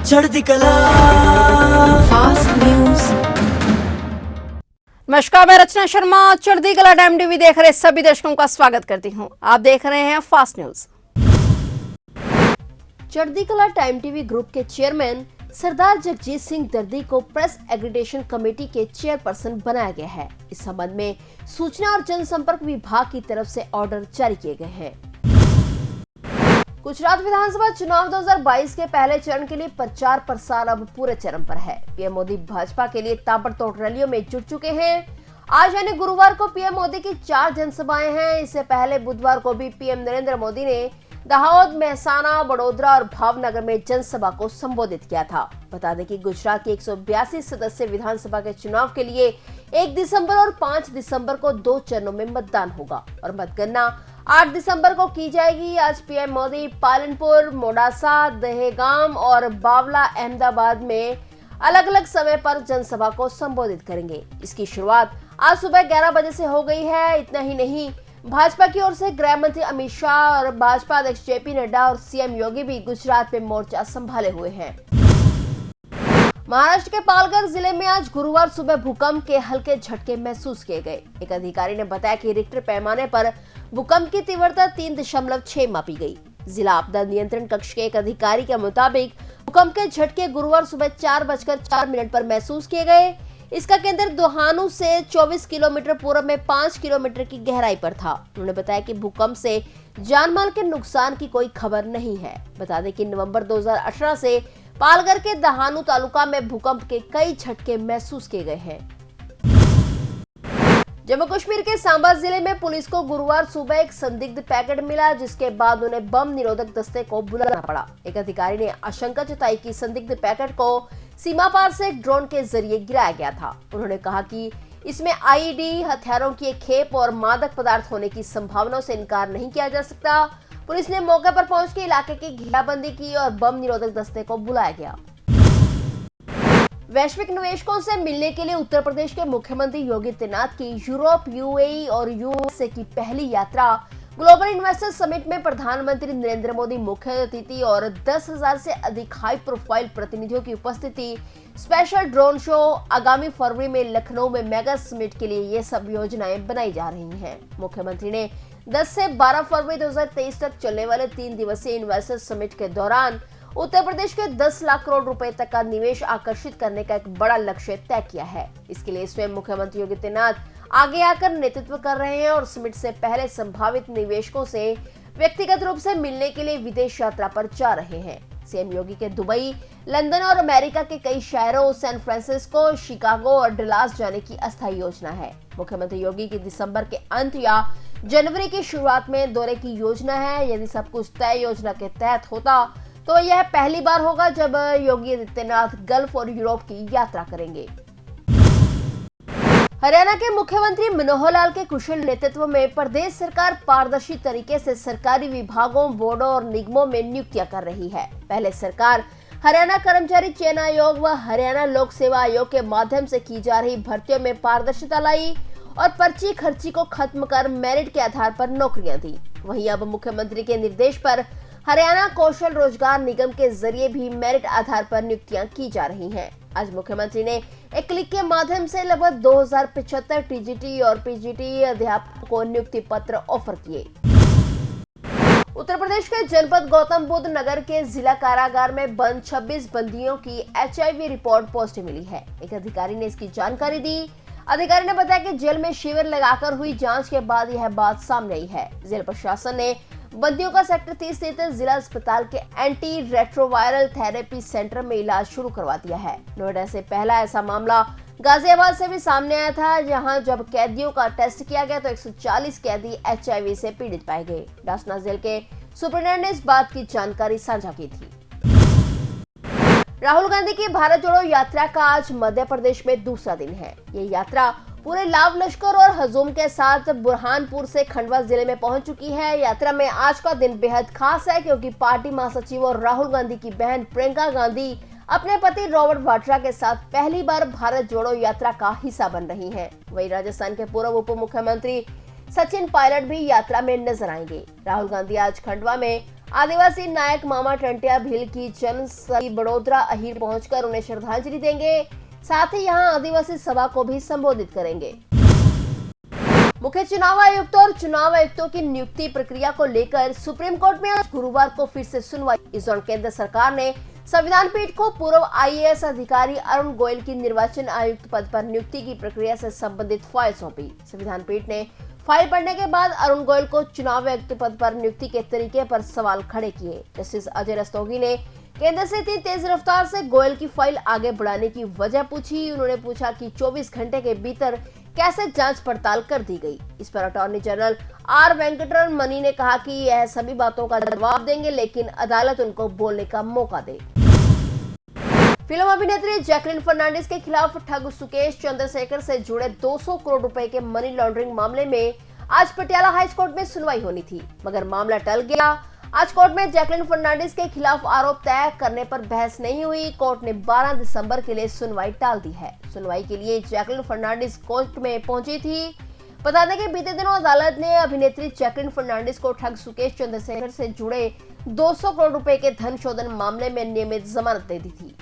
चढ़ती कला fast news. नमस्कार, मैं रचना शर्मा चढ़ती कला टाइम टीवी देख रहे सभी दर्शकों का स्वागत करती हूं। आप देख रहे हैं फास्ट न्यूज। चढ़ती कला टाइम टीवी ग्रुप के चेयरमैन सरदार जगजीत सिंह दर्दी को प्रेस एग्रीडेशन कमेटी के चेयरपर्सन बनाया गया है। इस संबंध में सूचना और जनसंपर्क विभाग की तरफ से ऑर्डर जारी किए गए हैं। गुजरात विधानसभा चुनाव 2022 के पहले चरण के लिए प्रचार प्रसार अब पूरे चरम पर है। पीएम मोदी भाजपा के लिए ताबड़तोड़ रैलियों में जुट चुके हैं। आज यानी गुरुवार को पीएम मोदी की 4 जनसभाएं हैं। इससे पहले बुधवार को भी पीएम नरेंद्र मोदी ने दाहोद, मेहसाना, बड़ोदरा और भावनगर में जनसभा को संबोधित किया था। बता दें कि गुजरात की 182 सदस्य विधानसभा के चुनाव के लिए 1 दिसंबर और 5 दिसंबर को 2 चरणों में मतदान होगा और मतगणना 8 दिसंबर को की जाएगी। आज पीएम मोदी पालनपुर, मोडासा, दहेगाम और बावला, अहमदाबाद में अलग अलग समय पर जनसभा को संबोधित करेंगे। इसकी शुरुआत आज सुबह 11 बजे से हो गई है। इतना ही नहीं, भाजपा की ओर से गृह मंत्री अमित शाह और भाजपा अध्यक्ष जेपी नड्डा और सीएम योगी भी गुजरात में मोर्चा संभाले हुए हैं। महाराष्ट्र के पालघर जिले में आज गुरुवार सुबह भूकंप के हल्के झटके महसूस किए गए। एक अधिकारी ने बताया कि रिक्टर पैमाने पर भूकंप की तीव्रता 3.6 मापी गई। जिला आपदा नियंत्रण कक्ष के एक अधिकारी के मुताबिक भूकंप के झटके गुरुवार सुबह 4:04 पर महसूस किए गए। इसका केंद्र दोहानू से 24 किलोमीटर पूर्व में 5 किलोमीटर की गहराई पर था। उन्होंने बताया कि भूकंप से जानमाल के नुकसान की कोई खबर नहीं है। बता दें कि नवंबर 2018 से पालघर के दहानू तालुका में भूकंप के कई झटके महसूस किए गए हैं। जम्मू कश्मीर के सांबा जिले में पुलिस को गुरुवार सुबह एक संदिग्ध पैकेट मिला, जिसके बाद उन्हें बम निरोधक दस्ते को बुलाना पड़ा। एक अधिकारी ने आशंका जताई कि संदिग्ध पैकेट को सीमा पार से ड्रोन के जरिए गिराया गया था। उन्होंने कहा कि इसमें आईईडी, हथियारों की एक खेप और मादक पदार्थ होने की संभावनाओं से इनकार नहीं किया जा सकता। पुलिस ने मौके पर पहुंच के इलाके की घेराबंदी की और बम निरोधक दस्ते को बुलाया गया। वैश्विक निवेशकों से मिलने के लिए उत्तर प्रदेश के मुख्यमंत्री योगी आदित्यनाथ की यूरोप, यूएई और यूएसए की पहली यात्रा ग्लोबल इन्वेस्टर समिट में प्रधानमंत्री नरेंद्र मोदी मुख्य अतिथि और 10,000 से अधिक हाई प्रोफाइल प्रतिनिधियों की उपस्थिति, स्पेशल ड्रोन शो, आगामी फरवरी में लखनऊ में मेगा समिट के लिए ये सब योजनाएं बनाई जा रही हैं। मुख्यमंत्री ने 10 से 12 फरवरी 2023 तक चलने वाले 3 दिवसीय इन्वेस्टर समिट के दौरान उत्तर प्रदेश के 10 लाख करोड़ रुपए तक का निवेश आकर्षित करने का एक बड़ा लक्ष्य तय किया है। इसके लिए स्वयं मुख्यमंत्री योगी आदित्यनाथ आगे आकर नेतृत्व कर रहे हैं और समिट से पहले संभावित निवेशकों से व्यक्तिगत रूप से मिलने के लिए विदेश यात्रा पर जा रहे हैं। सीएम योगी के दुबई, लंदन और अमेरिका के कई शहरों, सैन फ्रांसिस्को, शिकागो और डलास जाने की अस्थायी योजना है। मुख्यमंत्री योगी की दिसंबर के अंत या जनवरी की शुरुआत में दौरे की योजना है। यदि सब कुछ तय योजना के तहत होता तो यह पहली बार होगा जब योगी आदित्यनाथ गल्फ और यूरोप की यात्रा करेंगे। हरियाणा के मुख्यमंत्री मनोहर लाल के कुशल नेतृत्व में प्रदेश सरकार पारदर्शी तरीके से सरकारी विभागों, बोर्डों और निगमों में नियुक्तियां कर रही है। पहले सरकार हरियाणा कर्मचारी चयन आयोग व हरियाणा लोक सेवा आयोग के माध्यम से की जा रही भर्तियों में पारदर्शिता लाई और पर्ची खर्ची को खत्म कर मेरिट के आधार पर नौकरियां दी। वहीं अब मुख्यमंत्री के निर्देश पर हरियाणा कौशल रोजगार निगम के जरिए भी मेरिट आधार पर नियुक्तियां की जा रही हैं। आज मुख्यमंत्री ने एक क्लिक के माध्यम से लगभग 2075 टीजीटी और पीजीटी अध्यापकों को नियुक्ति पत्र ऑफर किए। उत्तर प्रदेश के जनपद गौतम बुद्ध नगर के जिला कारागार में बंद 26 बंदियों की एचआईवी रिपोर्ट पॉजिटिव मिली है। एक अधिकारी ने इसकी जानकारी दी। अधिकारी ने बताया कि जेल में शिविर लगाकर हुई जांच के बाद यह बात सामने आई है। जेल प्रशासन ने बंदियों का सेक्टर 30 स्थित जिला अस्पताल के एंटी रेट्रोवायरल थेरेपी सेंटर में इलाज शुरू करवा दिया है। नोएडा से पहला ऐसा मामला गाजियाबाद से भी सामने आया था, जहां जब कैदियों का टेस्ट किया गया तो 140 कैदी एचआईवी से पीड़ित पाए गए। डासना जेल के सुपरिटेंडेंट ने इस बात की जानकारी साझा की थी। राहुल गांधी की भारत जोड़ो यात्रा का आज मध्य प्रदेश में दूसरा दिन है। ये यात्रा पूरे लाव लश्कर और हजूम के साथ बुरहानपुर से खंडवा जिले में पहुंच चुकी है। यात्रा में आज का दिन बेहद खास है क्योंकि पार्टी महासचिव और राहुल गांधी की बहन प्रियंका गांधी अपने पति रॉबर्ट वाड्रा के साथ पहली बार भारत जोड़ो यात्रा का हिस्सा बन रही हैं। वहीं राजस्थान के पूर्व उप मुख्यमंत्री सचिन पायलट भी यात्रा में नजर आएंगे। राहुल गांधी आज खंडवा में आदिवासी नायक मामा टंटिया भील की जन्मस्थली बड़ोदरा अहीर पहुंचकर उन्हें श्रद्धांजलि देंगे। साथ ही यहां आदिवासी सभा को भी संबोधित करेंगे। मुख्य चुनाव आयुक्त और चुनाव आयुक्तों की नियुक्ति प्रक्रिया को लेकर सुप्रीम कोर्ट में आज गुरुवार को फिर से सुनवाई। इस दौरान केंद्र सरकार ने संविधान पीठ को पूर्व आईएएस अधिकारी अरुण गोयल की निर्वाचन आयुक्त पद पर नियुक्ति की प्रक्रिया से संबंधित फाइल सौंपी। संविधान पीठ ने फाइल पढ़ने के बाद अरुण गोयल को चुनाव आयुक्त पद पर नियुक्ति के तरीके पर सवाल खड़े किए। जस्टिस अजय रस्तोगी ने केंद्र से इतनी तेज रफ्तार से गोयल की फाइल आगे बढ़ाने की वजह पूछी। उन्होंने पूछा कि 24 घंटे के भीतर कैसे जांच पड़ताल कर दी गई। इस पर अटॉर्नी जनरल आर वेंकटरमणि ने कहा कि यह सभी बातों का जवाब देंगे, लेकिन अदालत उनको बोलने का मौका दे। फिल्म अभिनेत्री जैकलिन फर्नांडिस के खिलाफ ठग सुकेश चंद्रशेखर से जुड़े 200 करोड़ रुपए के मनी लॉन्ड्रिंग मामले में आज पटियाला हाई कोर्ट में सुनवाई होनी थी, मगर मामला टल गया। आज कोर्ट में जैकलिन फर्नांडिस के खिलाफ आरोप तय करने पर बहस नहीं हुई। कोर्ट ने 12 दिसंबर के लिए सुनवाई टाल दी है। सुनवाई के लिए जैकलिन फर्नांडिस कोर्ट में पहुंची थी। बता दें कि बीते दिनों अदालत ने अभिनेत्री जैकलिन फर्नांडिस को ठग सुकेश चंद्रशेखर से जुड़े 200 करोड़ रुपए के धन शोधन मामले में नियमित जमानत दे दी थी।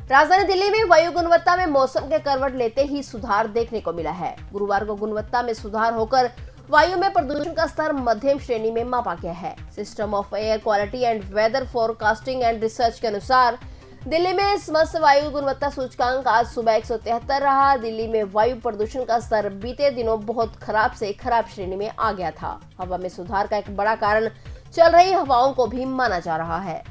राजधानी दिल्ली में वायु गुणवत्ता में मौसम के करवट लेते ही सुधार देखने को मिला है। गुरुवार को गुणवत्ता में सुधार होकर वायु में प्रदूषण का स्तर मध्यम श्रेणी में मापा गया है। System of air quality and weather forecasting and research के अनुसार दिल्ली में समस्त वायु गुणवत्ता सूचकांक आज सुबह 173 रहा। दिल्ली में वायु प्रदूषण का स्तर बीते दिनों बहुत खराब से खराब श्रेणी में आ गया था। हवा में सुधार का एक बड़ा कारण चल रही हवाओं को भी माना जा रहा है।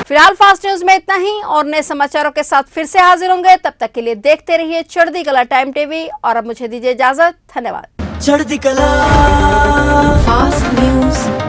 फिलहाल फास्ट न्यूज में इतना ही और नए समाचारों के साथ फिर से हाजिर होंगे। तब तक के लिए देखते रहिए चढ़ती कला टाइम टीवी और अब मुझे दीजिए इजाजत। धन्यवाद। चढ़ती कला फास्ट न्यूज।